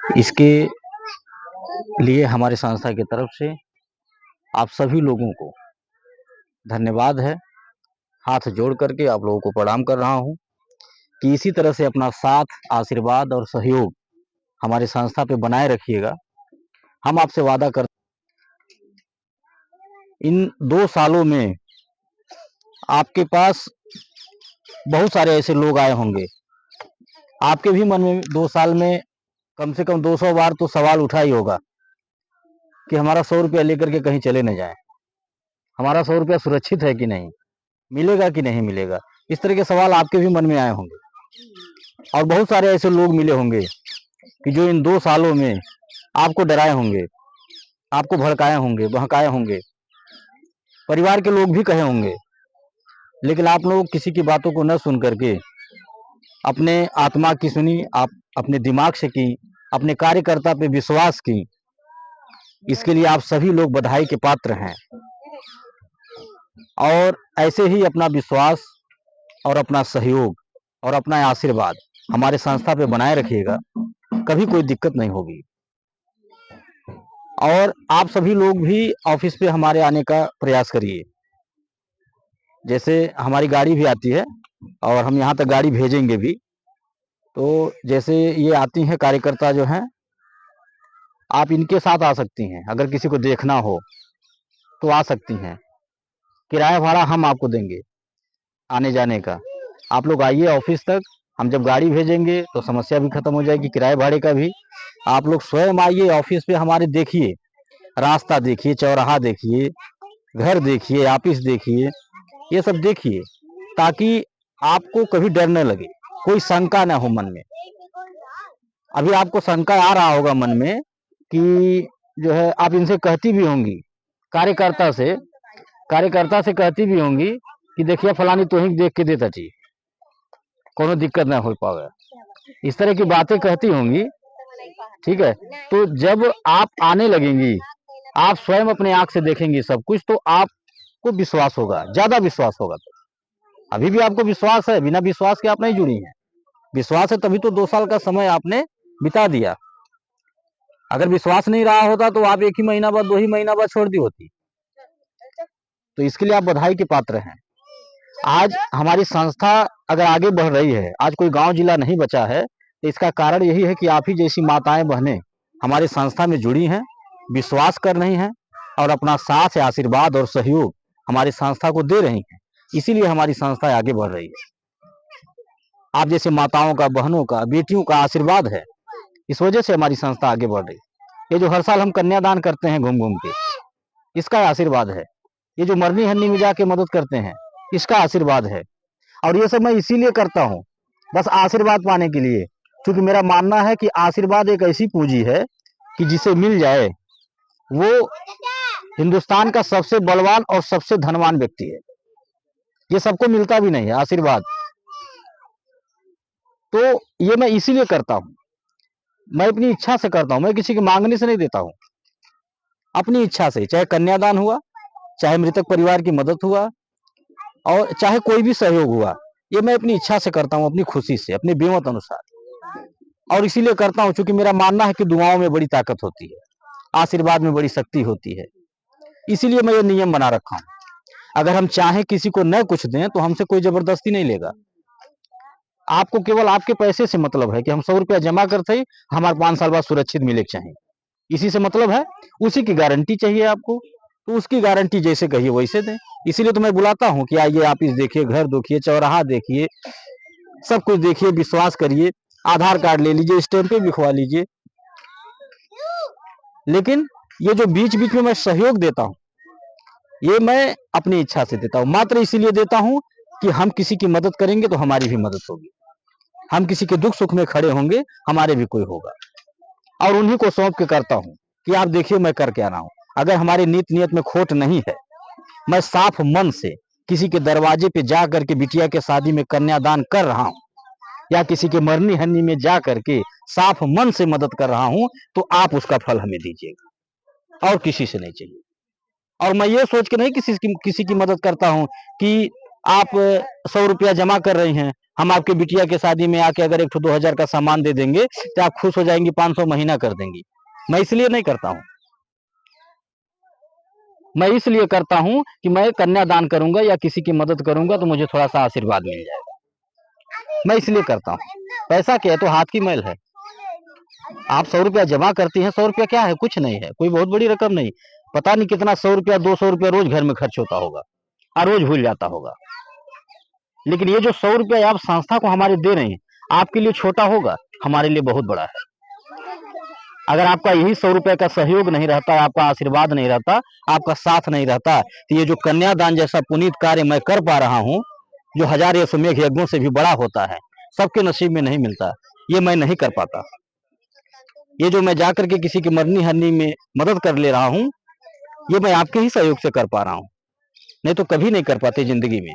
इसके लिए हमारी संस्था की तरफ से आप सभी लोगों को धन्यवाद है। हाथ जोड़ करके आप लोगों को प्रणाम कर रहा हूं कि इसी तरह से अपना साथ, आशीर्वाद और सहयोग हमारी संस्था पे बनाए रखिएगा। हम आपसे वादा करते इन 2 सालों में आपके पास बहुत सारे ऐसे लोग आए होंगे, आपके भी मन में 2 साल में कम से कम 200 बार तो सवाल उठा ही होगा कि हमारा 100 रुपया लेकर के कहीं चले न जाएं, हमारा 100 रुपया सुरक्षित है कि नहीं, मिलेगा कि नहीं मिलेगा। इस तरह के सवाल आपके भी मन में आए होंगे और बहुत सारे ऐसे लोग मिले होंगे कि जो इन 2 सालों में आपको डराए होंगे, आपको भड़काए होंगे, बहकाए होंगे, परिवार के लोग भी कहे होंगे, लेकिन आप लोग किसी की बातों को न सुन करके अपने आत्मा की सुनी, आप अपने दिमाग से की, अपने कार्यकर्ता पे विश्वास की। इसके लिए आप सभी लोग बधाई के पात्र हैं और ऐसे ही अपना विश्वास और अपना सहयोग और अपना आशीर्वाद हमारे संस्था पे बनाए रखिएगा, कभी कोई दिक्कत नहीं होगी। और आप सभी लोग भी ऑफिस पे हमारे आने का प्रयास करिए। जैसे हमारी गाड़ी भी आती है और हम यहाँ तक गाड़ी भेजेंगे भी, तो जैसे ये आती हैं कार्यकर्ता जो हैं, आप इनके साथ आ सकती हैं। अगर किसी को देखना हो तो आ सकती हैं। किराया भाड़ा हम आपको देंगे आने जाने का। आप लोग आइए ऑफिस तक, हम जब गाड़ी भेजेंगे तो समस्या भी खत्म हो जाएगी, किराए भाड़े का भी। आप लोग स्वयं आइए ऑफिस पे हमारे, देखिए रास्ता, देखिए चौराहा, देखिए घर, देखिए ऑफिस, देखिए ये सब देखिए, ताकि आपको कभी डर न लगे, कोई शंका ना हो मन में। अभी आपको शंका आ रहा होगा मन में कि जो है आप इनसे कहती भी होंगी, कार्यकर्ता से कहती भी होंगी कि देखिए फलानी तो ही देख के देता चाहिए, कोनो दिक्कत ना हो पावे, इस तरह की बातें कहती होंगी। ठीक है, तो जब आप आने लगेंगी, आप स्वयं अपने आंख से देखेंगी सब कुछ, तो आपको विश्वास होगा, ज्यादा विश्वास होगा। तो अभी भी आपको विश्वास है, बिना विश्वास के आप नहीं जुड़ी हैं। विश्वास है तभी तो 2 साल का समय आपने बिता दिया। अगर विश्वास नहीं रहा होता तो आप 1 ही महीना बाद, 2 ही महीना बाद छोड़ दी होती। तो इसके लिए आप बधाई के पात्र हैं। आज हमारी संस्था अगर आगे बढ़ रही है, आज कोई गांव जिला नहीं बचा है, तो इसका कारण यही है कि आप ही जैसी माताएं बहनें हमारी संस्था में जुड़ी हैं, विश्वास कर रही हैं और अपना साथ, आशीर्वाद और सहयोग हमारी संस्था को दे रही हैं। इसीलिए हमारी संस्था आगे बढ़ रही है। आप जैसे माताओं का, बहनों का, बेटियों का आशीर्वाद है, इस वजह से हमारी संस्था आगे बढ़ रही है। ये जो हर साल हम कन्यादान करते हैं घूम घूम के, इसका आशीर्वाद है। ये जो मरनी हन्नी में जाके मदद करते हैं, इसका आशीर्वाद है। और ये सब मैं इसीलिए करता हूँ, बस आशीर्वाद पाने के लिए, क्योंकि मेरा मानना है कि आशीर्वाद एक ऐसी पूंजी है कि जिसे मिल जाए वो हिंदुस्तान का सबसे बलवान और सबसे धनवान व्यक्ति है। ये सबको मिलता भी नहीं है आशीर्वाद। तो ये मैं इसीलिए करता हूँ, मैं अपनी इच्छा से करता हूँ, मैं किसी के मांगने से नहीं देता हूँ, अपनी इच्छा से। चाहे कन्यादान हुआ, चाहे मृतक परिवार की मदद हुआ, और चाहे कोई भी सहयोग हुआ, ये मैं अपनी इच्छा से करता हूँ, अपनी खुशी से, अपने बेमत अनुसार। और इसीलिए करता हूँ क्योंकि मेरा मानना है कि दुआओं में बड़ी ताकत होती है, आशीर्वाद में बड़ी शक्ति होती है। इसीलिए मैं ये नियम बना रखा हूँ। अगर हम चाहें किसी को न कुछ दें तो हमसे कोई जबरदस्ती नहीं लेगा। आपको केवल आपके पैसे से मतलब है कि हम 100 रुपया जमा करते ही हमारे 5 साल बाद सुरक्षित मिले चाहिए, इसी से मतलब है। उसी की गारंटी चाहिए आपको, तो उसकी गारंटी जैसे कहिए वैसे दें। इसीलिए तो मैं बुलाता हूँ कि आइए, ऑफिस देखिए, घर देखिए, चौराहा देखिए, सब कुछ देखिए, विश्वास करिए, आधार कार्ड ले लीजिए, स्टैंपें लिखवा लीजिए। लेकिन ये जो बीच बीच में मैं सहयोग देता हूँ, ये मैं अपनी इच्छा से देता हूँ, मात्र इसीलिए देता हूँ कि हम किसी की मदद करेंगे तो हमारी भी मदद होगी, हम किसी के दुख सुख में खड़े होंगे, हमारे भी कोई होगा। और उन्हीं को सौंप के करता हूँ कि आप देखिए मैं कर क्या रहा हूँ। अगर हमारी नीयत में खोट नहीं है, मैं साफ मन से किसी के दरवाजे पे जा करके बिटिया के शादी में कन्यादान कर रहा हूँ, या किसी के मरनी हन्नी में जा करके साफ मन से मदद कर रहा हूँ, तो आप उसका फल हमें दीजिएगा, और किसी से नहीं चाहिए। और मैं ये सोच के नहीं किसी की मदद करता हूँ कि आप 100 रुपया जमा कर रही हैं, हम आपके बिटिया के शादी में आके अगर 1-2 हजार का सामान दे देंगे तो आप खुश हो जाएंगी, 500 महीना कर देंगी। मैं इसलिए नहीं करता हूँ। मैं इसलिए करता हूँ कि मैं कन्यादान करूंगा या किसी की मदद करूंगा तो मुझे थोड़ा सा आशीर्वाद मिल जाएगा। मैं इसलिए करता हूँ। पैसा क्या है, तो हाथ की मैल है। आप 100 रुपया जमा करती हैं, 100 रुपया क्या है, कुछ नहीं है, कोई बहुत बड़ी रकम नहीं। पता नहीं कितना 100 रुपया 200 रुपया रोज घर में खर्च होता होगा और रोज भूल जाता होगा। लेकिन ये जो 100 रुपया आप संस्था को हमारे दे रहे हैं, आपके लिए छोटा होगा, हमारे लिए बहुत बड़ा है। अगर आपका यही 100 रुपये का सहयोग नहीं रहता, आपका आशीर्वाद नहीं रहता, आपका साथ नहीं रहता, तो ये जो कन्यादान जैसा पुनीत कार्य मैं कर पा रहा हूँ, जो हजार अश्वमेघ यज्ञों से भी बड़ा होता है, सबके नसीब में नहीं मिलता, ये मैं नहीं कर पाता। ये जो मैं जाकर के किसी की मरनी हरनी में मदद कर ले रहा हूँ, ये मैं आपके ही सहयोग से कर पा रहा हूँ, नहीं तो कभी नहीं कर पाते जिंदगी में।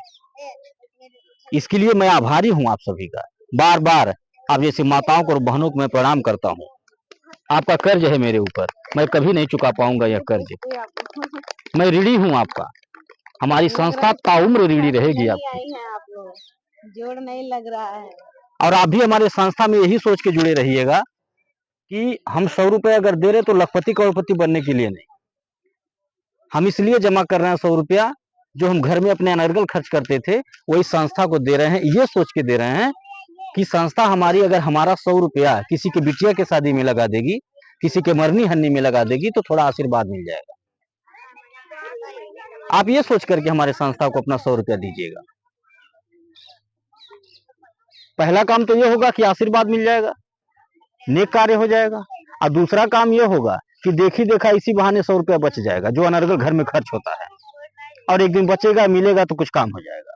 इसके लिए मैं आभारी हूँ आप सभी का। बार बार आप जैसी माताओं को और बहनों को मैं प्रणाम करता हूँ। आपका कर्ज है मेरे ऊपर, मैं कभी नहीं चुका पाऊंगा यह कर्ज। मैं ऋणी हूँ आपका। हमारी संस्था ताउम्र ऋणी रहेगी आपकी। आप लोग जोड़ नहीं लग रहा है। और आप भी हमारे संस्था में यही सोच के जुड़े रहिएगा कि हम 100 रुपये अगर दे रहे तो लखपति करोड़पति बनने के लिए नहीं, हम इसलिए जमा कर रहे हैं 100 रुपया, जो हम घर में अपने अनर्गल खर्च करते थे वही संस्था को दे रहे हैं। ये सोच के दे रहे हैं कि संस्था हमारी अगर हमारा 100 रुपया किसी के बिटिया के शादी में लगा देगी, किसी के मरनी हन्नी में लगा देगी, तो थोड़ा आशीर्वाद मिल जाएगा। आप ये सोच करके हमारे संस्था को अपना 100 रुपया दीजिएगा। पहला काम तो ये होगा कि आशीर्वाद मिल जाएगा, नेक कार्य हो जाएगा। और दूसरा काम ये होगा कि देखी देखा इसी बहाने 100 रुपया बच जाएगा, जो अनर्गल घर में खर्च होता है, और एक दिन बचेगा, मिलेगा तो कुछ काम हो जाएगा।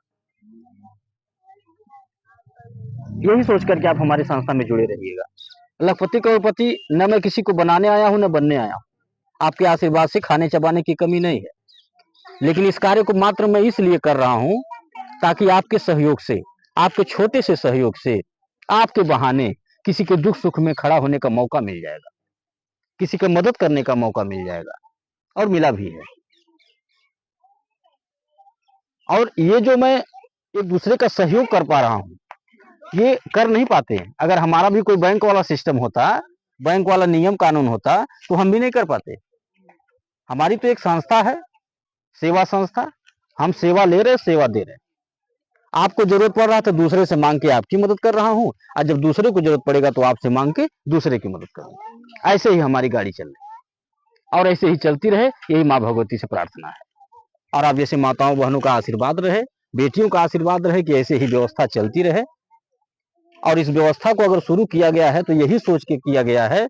यही सोच करके आप हमारी संस्था में जुड़े रहिएगा। लखपति करोड़पति न मैं किसी को बनाने आया हूं न बनने आया हूं। आपके आशीर्वाद से खाने चबाने की कमी नहीं है, लेकिन इस कार्य को मात्र मैं इसलिए कर रहा हूं ताकि आपके सहयोग से, आपके छोटे से सहयोग से, आपके बहाने किसी के दुख सुख में खड़ा होने का मौका मिल जाएगा, किसी की मदद करने का मौका मिल जाएगा, और मिला भी है। और ये जो मैं एक दूसरे का सहयोग कर पा रहा हूं, ये कर नहीं पाते हैं। अगर हमारा भी कोई बैंक वाला सिस्टम होता, बैंक वाला नियम कानून होता, तो हम भी नहीं कर पाते। हमारी तो एक संस्था है, सेवा संस्था, हम सेवा ले रहे, सेवा दे रहे। आपको जरूरत पड़ रहा है तो दूसरे से मांग के आपकी मदद कर रहा हूं, और जब दूसरे को जरूरत पड़ेगा तो आपसे मांग के दूसरे की मदद करूंगा। ऐसे ही हमारी गाड़ी चल रही, और ऐसे ही चलती रहे, यही माँ भगवती से प्रार्थना है। और आप जैसे माताओं बहनों का आशीर्वाद रहे, बेटियों का आशीर्वाद रहे कि ऐसे ही व्यवस्था चलती रहे। और इस व्यवस्था को अगर शुरू किया गया है तो यही सोच के किया गया है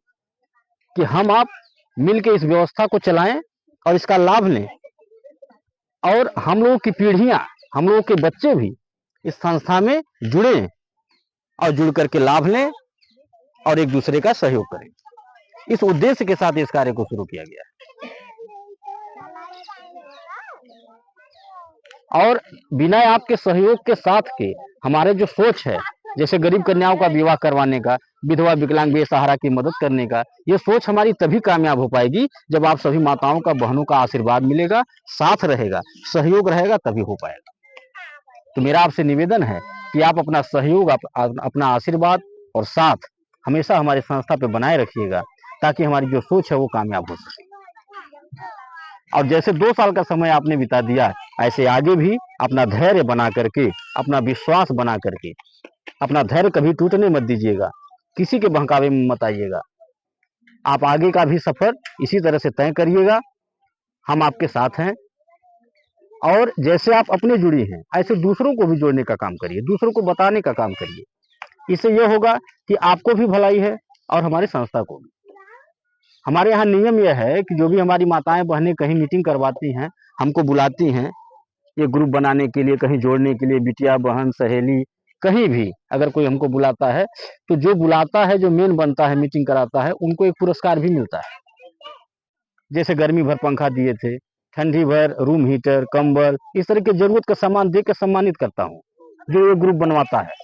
कि हम आप मिलकर इस व्यवस्था को चलाएं और इसका लाभ लें, और हम लोगों की पीढ़ियां, हम लोगों के बच्चे भी इस संस्था में जुड़े और जुड़ करके लाभ लें और एक दूसरे का सहयोग करें। इस उद्देश्य के साथ इस कार्य को शुरू किया गया है। और बिना आपके सहयोग के साथ के हमारे जो सोच है, जैसे गरीब कन्याओं का विवाह करवाने का, विधवा विकलांग बेसहारा की मदद करने का, ये सोच हमारी तभी कामयाब हो पाएगी जब आप सभी माताओं का, बहनों का आशीर्वाद मिलेगा, साथ रहेगा, सहयोग रहेगा, तभी हो पाएगा। तो मेरा आपसे निवेदन है कि आप अपना सहयोग, अपना आशीर्वाद और साथ हमेशा हमारी संस्था पे बनाए रखिएगा, ताकि हमारी जो सोच है वो कामयाब हो सके। और जैसे 2 साल का समय आपने बिता दिया, ऐसे आगे भी अपना धैर्य बना करके, अपना विश्वास बना करके, अपना धैर्य कभी टूटने मत दीजिएगा, किसी के बहकावे में मत आइएगा। आप आगे का भी सफर इसी तरह से तय करिएगा, हम आपके साथ हैं। और जैसे आप अपने जुड़ी हैं, ऐसे दूसरों को भी जोड़ने का काम करिए, दूसरों को बताने का काम करिए। इससे यह होगा कि आपको भी भलाई है और हमारी संस्था को भी। हमारे यहाँ नियम यह है कि जो भी हमारी माताएं बहनें कहीं मीटिंग करवाती हैं, हमको बुलाती हैं ये ग्रुप बनाने के लिए, कहीं जोड़ने के लिए, बिटिया बहन सहेली कहीं भी अगर कोई हमको बुलाता है, तो जो बुलाता है, जो मेन बनता है, मीटिंग कराता है, उनको एक पुरस्कार भी मिलता है। जैसे गर्मी भर पंखा दिए थे, ठंडी भर रूम हीटर, कंबल, इस तरह के जरूरत का सामान दे के सम्मानित करता हूँ जो ये ग्रुप बनवाता है।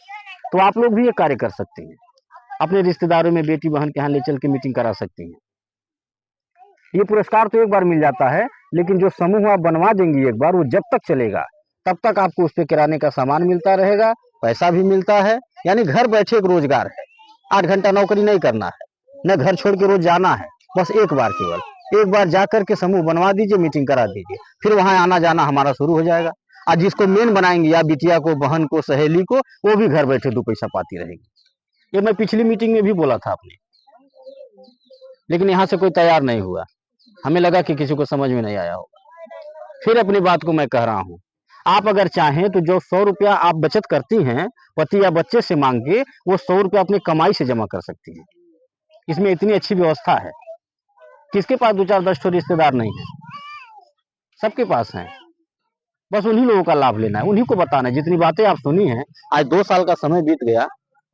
तो आप लोग भी ये कार्य कर सकते हैं, अपने रिश्तेदारों में बेटी बहन के यहाँ ले चल के मीटिंग करा सकती हैं। ये पुरस्कार तो एक बार मिल जाता है, लेकिन जो समूह आप बनवा देंगी एक बार, वो जब तक चलेगा, तब तक आपको उस पे किराने का सामान मिलता रहेगा, पैसा भी मिलता है, यानी घर बैठे एक रोजगार है। 8 घंटा नौकरी नहीं करना है, न घर छोड़ के रोज जाना है, बस एक बार, केवल एक बार जा करके समूह बनवा दीजिए, मीटिंग करा दीजिए, फिर वहां आना जाना हमारा शुरू हो जाएगा। आज जिसको मेन बनाएंगे, या बिटिया को, बहन को, सहेली को, वो भी घर बैठे 2 पैसा पाती रहेगी। ये मैं पिछली मीटिंग में भी बोला था आपने, लेकिन यहाँ से कोई तैयार नहीं हुआ। हमें लगा कि किसी को समझ में नहीं आया होगा। फिर अपनी बात को मैं कह रहा हूँ, आप अगर चाहें तो जो 100 रुपया आप बचत करती हैं पति या बच्चे से मांग के, वो 100 रुपया अपनी कमाई से जमा कर सकती हैं। इसमें इतनी अच्छी व्यवस्था है। किसके पास 2-4-10 रिश्तेदार नहीं है? सबके पास हैं। बस उन्हीं लोगों का लाभ लेना है, उन्हीं को बताना है। जितनी बातें आप सुनी हैं, आज 2 साल का समय बीत गया,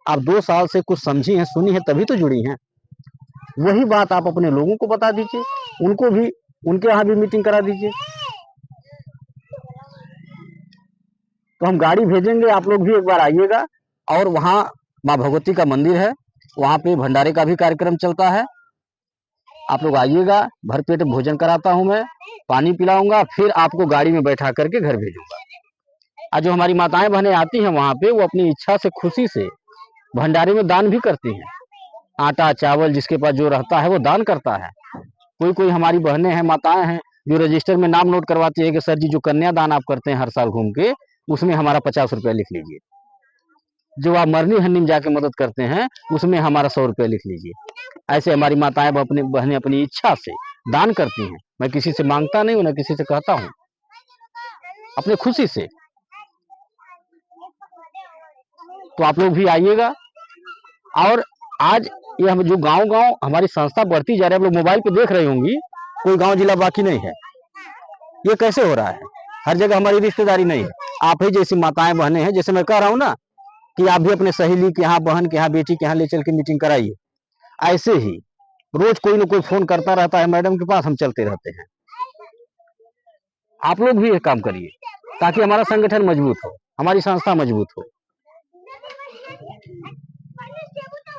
आप 2 साल से कुछ समझी हैं, सुनी हैं, तभी तो जुड़ी हैं। वही बात आप अपने लोगों को बता दीजिए, उनको भी, उनके यहाँ भी मीटिंग करा दीजिए। तो हम गाड़ी भेजेंगे, आप लोग भी एक बार आइएगा। और वहाँ माँ भगवती का मंदिर है, वहाँ पे भंडारे का भी कार्यक्रम चलता है। आप लोग आइएगा, भरपेट भोजन कराता हूँ मैं, पानी पिलाऊंगा, फिर आपको गाड़ी में बैठा करके घर भेजूंगा। आज जो हमारी माताएं बहनें आती हैं वहाँ पे, वो अपनी इच्छा से, खुशी से भंडारे में दान भी करती हैं। आटा चावल जिसके पास जो रहता है वो दान करता है। कोई कोई हमारी बहनें हैं, माताएं हैं, जो रजिस्टर में नाम नोट करवाती है कि सर जी जो कन्यादान आप करते हैं हर साल घूम के, उसमें हमारा 50 रुपया लिख लीजिए। जो आप मरनी हन्नी में जाके मदद करते हैं, उसमें हमारा 100 रुपया लिख लीजिए। ऐसे हमारी माताएं अपनी बहनें अपनी इच्छा से दान करती हैं। मैं किसी से मांगता नहीं हूँ, ना किसी से कहता हूँ, अपने खुशी से। तो आप लोग भी आइएगा। और आज ये हम जो गांव गांव हमारी संस्था बढ़ती जा रही है, आप लोग मोबाइल पे देख रही होंगी, कोई गांव जिला बाकी नहीं है। ये कैसे हो रहा है? हर जगह हमारी रिश्तेदारी नहीं है। आप ही जैसी माताएं बहनें हैं, जैसे मैं कह रहा हूँ ना कि आप भी अपने सहेली के यहाँ, बहन के यहाँ, बेटी के यहाँ ले चल के मीटिंग कराइए। ऐसे ही रोज कोई ना कोई फोन करता रहता है मैडम के पास, हम चलते रहते हैं। आप लोग भी ये काम करिए, ताकि हमारा संगठन मजबूत हो, हमारी संस्था मजबूत हो।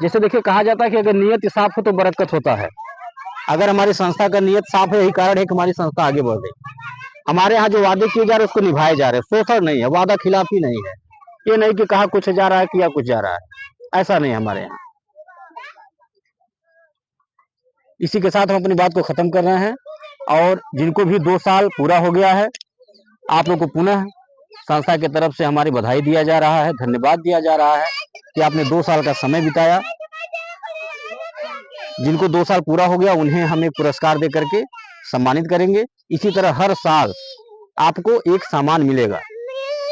जैसे देखिए, कहा जाता है कि अगर नियत साफ हो तो बरकत होता है। अगर हमारी संस्था का नियत साफ है, यही कारण है कि हमारी संस्था आगे बढ़ रही। हमारे यहाँ जो वादे किए जा रहे हैं उसको निभाए जा रहे हैं। शोषण नहीं है, वादा खिलाफी नहीं है। ये नहीं कि कहा कुछ जा रहा है, किया कुछ जा रहा है, ऐसा नहीं है हमारे यहाँ। इसी के साथ हम अपनी बात को खत्म कर रहे हैं। और जिनको भी 2 साल पूरा हो गया है, आप लोग को पुनः संस्था की तरफ से हमारी बधाई दिया जा रहा है, धन्यवाद दिया जा रहा है कि आपने 2 साल का समय बिताया। जिनको 2 साल पूरा हो गया, उन्हें हम एक पुरस्कार दे करके सम्मानित करेंगे। इसी तरह हर साल आपको एक सामान मिलेगा,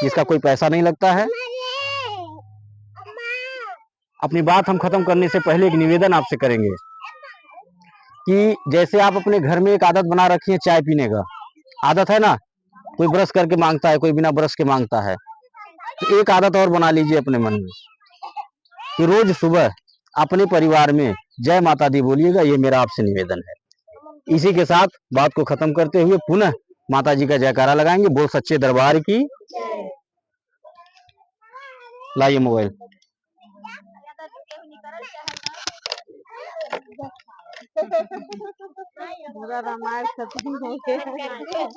जिसका कोई पैसा नहीं लगता है। अपनी बात हम खत्म करने से पहले एक निवेदन आपसे करेंगे कि जैसे आप अपने घर में एक आदत बना रखी है, चाय पीने का आदत है ना, कोई ब्रश करके मांगता है, कोई बिना ब्रश के मांगता है। तो एक आदत और बना लीजिए अपने मन में कि रोज सुबह अपने परिवार में जय माता दी बोलिएगा। ये मेरा आपसे निवेदन है। इसी के साथ बात को खत्म करते हुए पुनः माता जी का जयकारा लगाएंगे। बोल सच्चे दरबार की। लाइए मोबाइल। पूरा रामायण खत्म हो गया।